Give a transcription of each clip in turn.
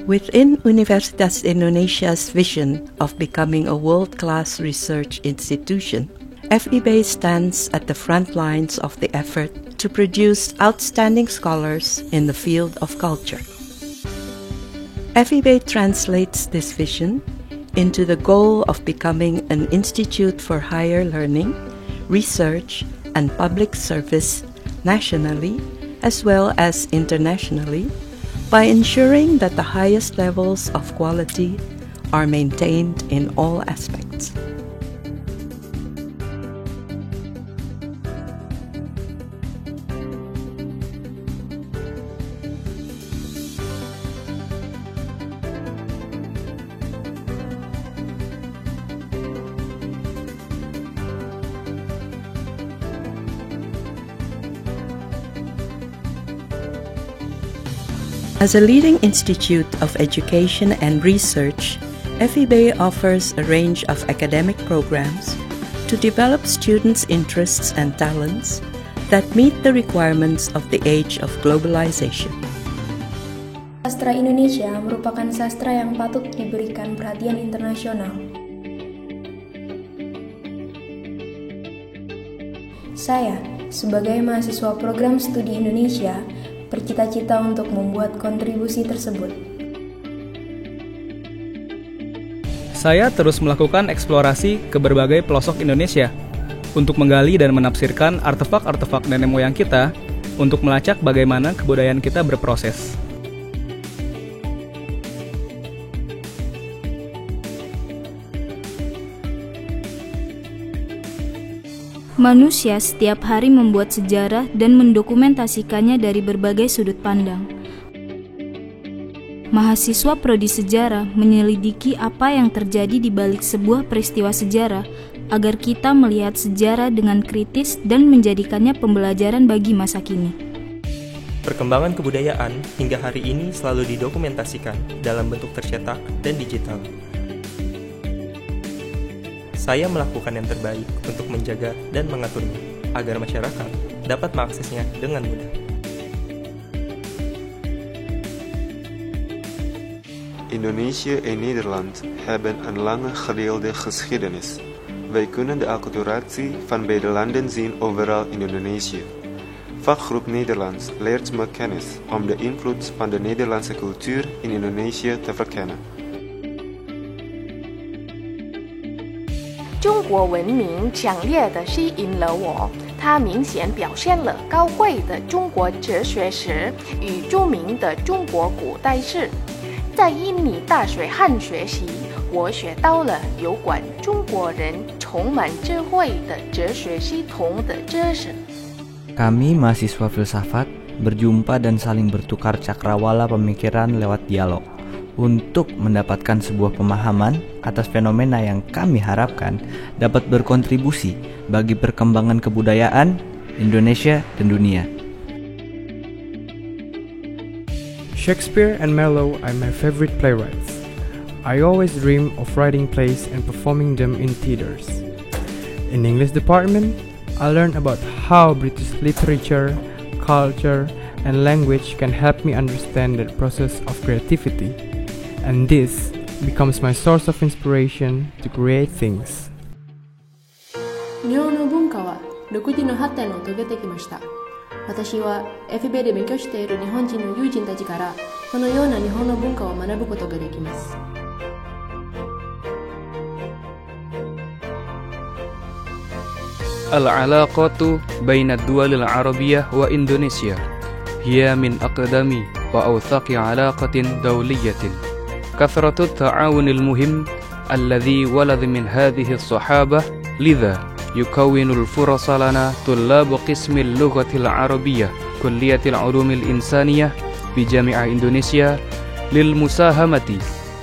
Within Universitas Indonesia's vision of becoming a world-class research institution, FIB stands at the front lines of the effort to produce outstanding scholars in the field of culture. FIB translates this vision into the goal of becoming an institute for higher learning, research, and public service nationally as well as internationally, by ensuring that the highest levels of quality are maintained in all aspects. As a leading institute of education and research, FIB offers a range of academic programs to develop students' interests and talents that meet the requirements of the age of globalization. Sastra Indonesia merupakan sastra yang patut diberikan perhatian internasional. Saya, sebagai mahasiswa program studi Indonesia, bercita-cita untuk membuat kontribusi tersebut. Saya terus melakukan eksplorasi ke berbagai pelosok Indonesia untuk menggali dan menafsirkan artefak-artefak nenek moyang kita untuk melacak bagaimana kebudayaan kita berproses. Manusia setiap hari membuat sejarah dan mendokumentasikannya dari berbagai sudut pandang. Mahasiswa prodi sejarah menyelidiki apa yang terjadi di balik sebuah peristiwa sejarah agar kita melihat sejarah dengan kritis dan menjadikannya pembelajaran bagi masa kini. Perkembangan kebudayaan hingga hari ini selalu didokumentasikan dalam bentuk tercetak dan digital. Saya melakukan yang terbaik untuk menjaga dan mengaturnya, agar masyarakat dapat mengaksesnya dengan mudah. Indonesië en Nederland hebben een lange gedeelde geschiedenis. Wij kunnen de acculturatie van beide landen zien overal in Indonesië. Vakgroep Nederlands leert me kennis om de invloed van de Nederlandse cultuur in Indonesië te verkennen. 中国文明强烈地吸引了我，它明显表现了高贵的中国哲学史与著名的中国古代史。在印尼大水汉学习，我学到了有关中国人充满智慧的哲学系统的知识。 Kami mahasiswa filsafat berjumpa dan saling bertukar cakrawala pemikiran lewat dialog untuk mendapatkan sebuah pemahaman atas fenomena yang kami harapkan dapat berkontribusi bagi perkembangan kebudayaan Indonesia dan dunia. Shakespeare and Marlowe are my favorite playwrights. I always dream of writing plays and performing them in theaters. In the English department, I learned about how British literature, culture, and language can help me understand the process of creativity. And this becomes my source of inspiration to create things. 日本の文化は独自の発展を遂げてきました。私は FIB で勉強している日本人の友人たちからこのような日本の文化を学ぶことができます。العلاقات بين الدول العربية وإندونيسيا هي من أقدم وأوثق علاقة دولية. كثرة التعاون المهم الذي ولد من هذه الصحابة لذا يكون الفرص لنا طلاب قسم اللغة العربية كلية العلوم الإنسانية بجامعة إندونيسيا للمساهمة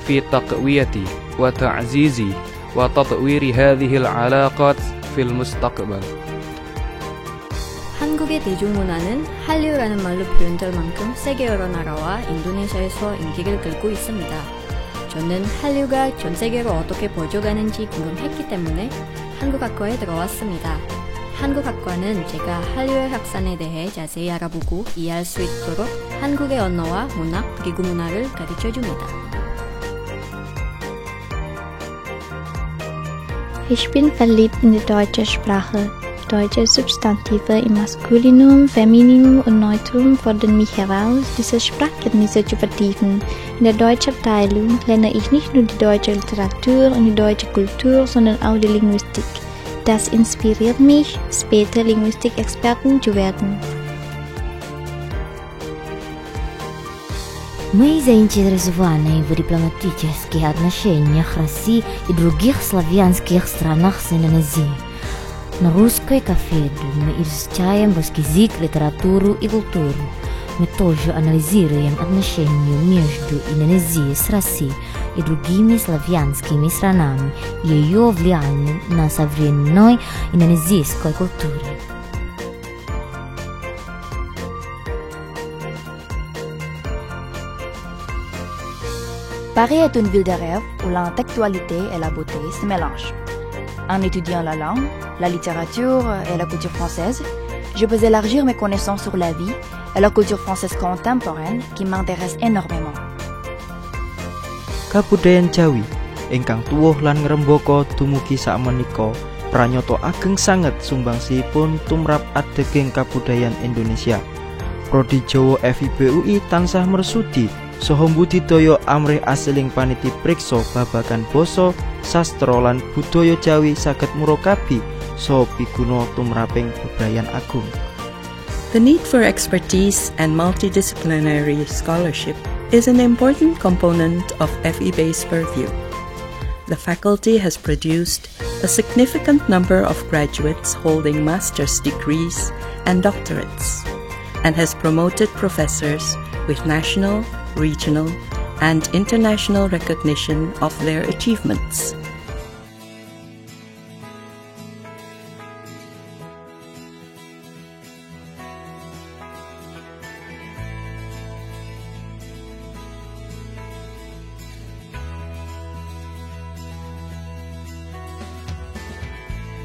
في تقوية وتعزيز وتطوير هذه العلاقات في المستقبل. 한국의 대중문화는 한류라는 말로 표현될 만큼 세계 여러 나라와 인도네시아에서 인기를 끌고 있습니다. 저는 한류가 전 세계로 어떻게 퍼져가는지 궁금했기 때문에 한국학과에 들어왔습니다. 한국학과는 제가 한류의 확산에 대해 자세히 알아보고 이해할 수 있도록 한국의 언어와 문화 그리고 문화를 가르쳐줍니다. Ich bin verliebt in die deutsche Sprache. Deutsche Substantive im Maskulinum, Femininum und Neutrum fordern mich heraus, diese Sprachkenntnisse zu vertiefen. In der Deutschabteilung lerne ich nicht nur die deutsche Literatur und die deutsche Kultur, sondern auch die Linguistik. Das inspiriert mich, später Linguistikexperten zu werden. Мы заинтересованы в дипломатических отношениях России и других славянских странах с Индонезией. На русской кафедре мы изучаем русский язык, литературу и культуру. Мы тоже анализируем отношения между Индонезией с Россией и другими славянскими странами и ее влияние на современной индонезийской культуре. Paris est une ville de rêve où l'intellectualité et la beauté se mélangent. En étudiant la langue, la littérature et la culture française, je peux élargir mes connaissances sur la vie et la culture française contemporaine qui m'intéresse énormément. Kabudayan Jawi ingkang tuwuh lan ngrembaka dumugi sakmenika pranyata ageng sanget sumbangsihipun tumrap adeging kabudayan Indonesia. Prodi Jawa FIB UI tansah mersudi saha mbudidaya amrih asiling paniti priksa babagan basa, sastra lan budaya Jawi saged murakabi saha piguna tumraping bebrayan agung. The need for expertise and multidisciplinary scholarship is an important component of FIB's purview. The faculty has produced a significant number of graduates holding master's degrees and doctorates, and has promoted professors with national, regional, and international recognition of their achievements.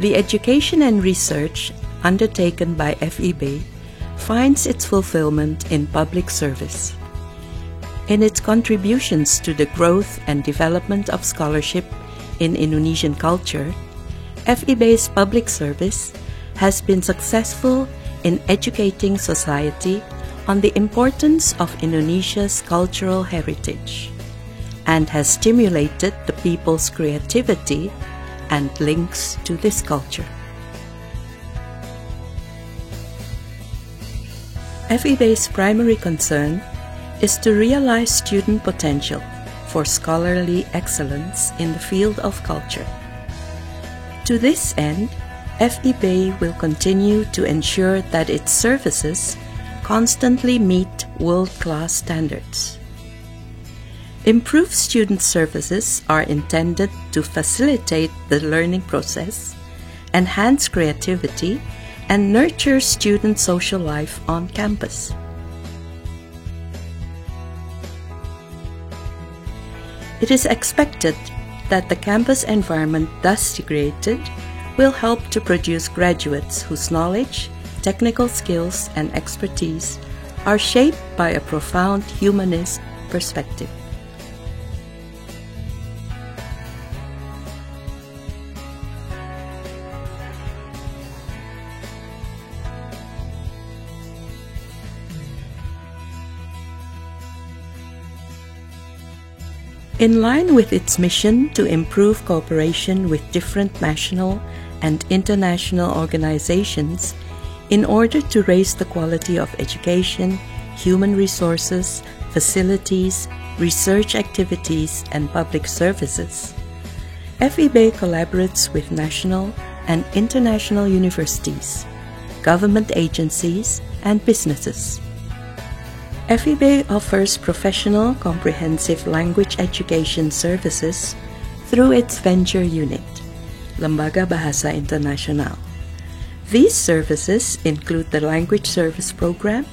The education and research undertaken by FIB finds its fulfillment in public service. In its contributions to the growth and development of scholarship in Indonesian culture, FIB's public service has been successful in educating society on the importance of Indonesia's cultural heritage and has stimulated the people's creativity and links to this culture. FIB's primary concern is to realize student potential for scholarly excellence in the field of culture. To this end, FIB will continue to ensure that its services constantly meet world-class standards. Improved student services are intended to facilitate the learning process, enhance creativity, and nurture student social life on campus. It is expected that the campus environment thus created will help to produce graduates whose knowledge, technical skills, and expertise are shaped by a profound humanist perspective. In line with its mission to improve cooperation with different national and international organizations in order to raise the quality of education, human resources, facilities, research activities, and public services, FIB collaborates with national and international universities, government agencies, and businesses. FIB offers professional comprehensive language education services through its venture unit, Lembaga Bahasa Internasional. These services include the Language Service Program,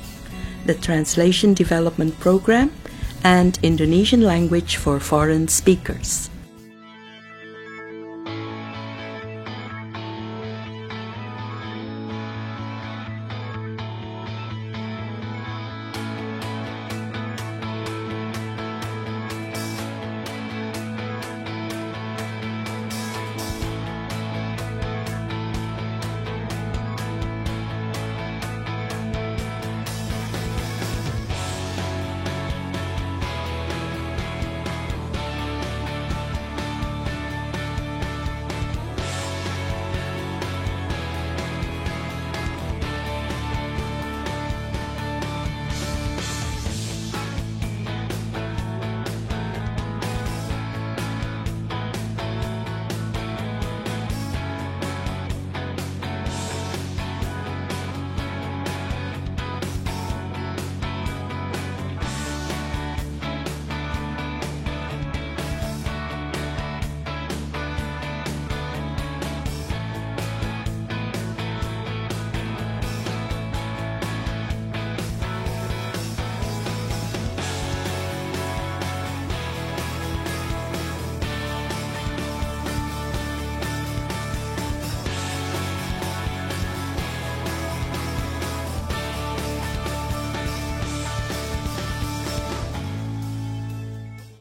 the Translation Development Program, and Indonesian Language for Foreign Speakers.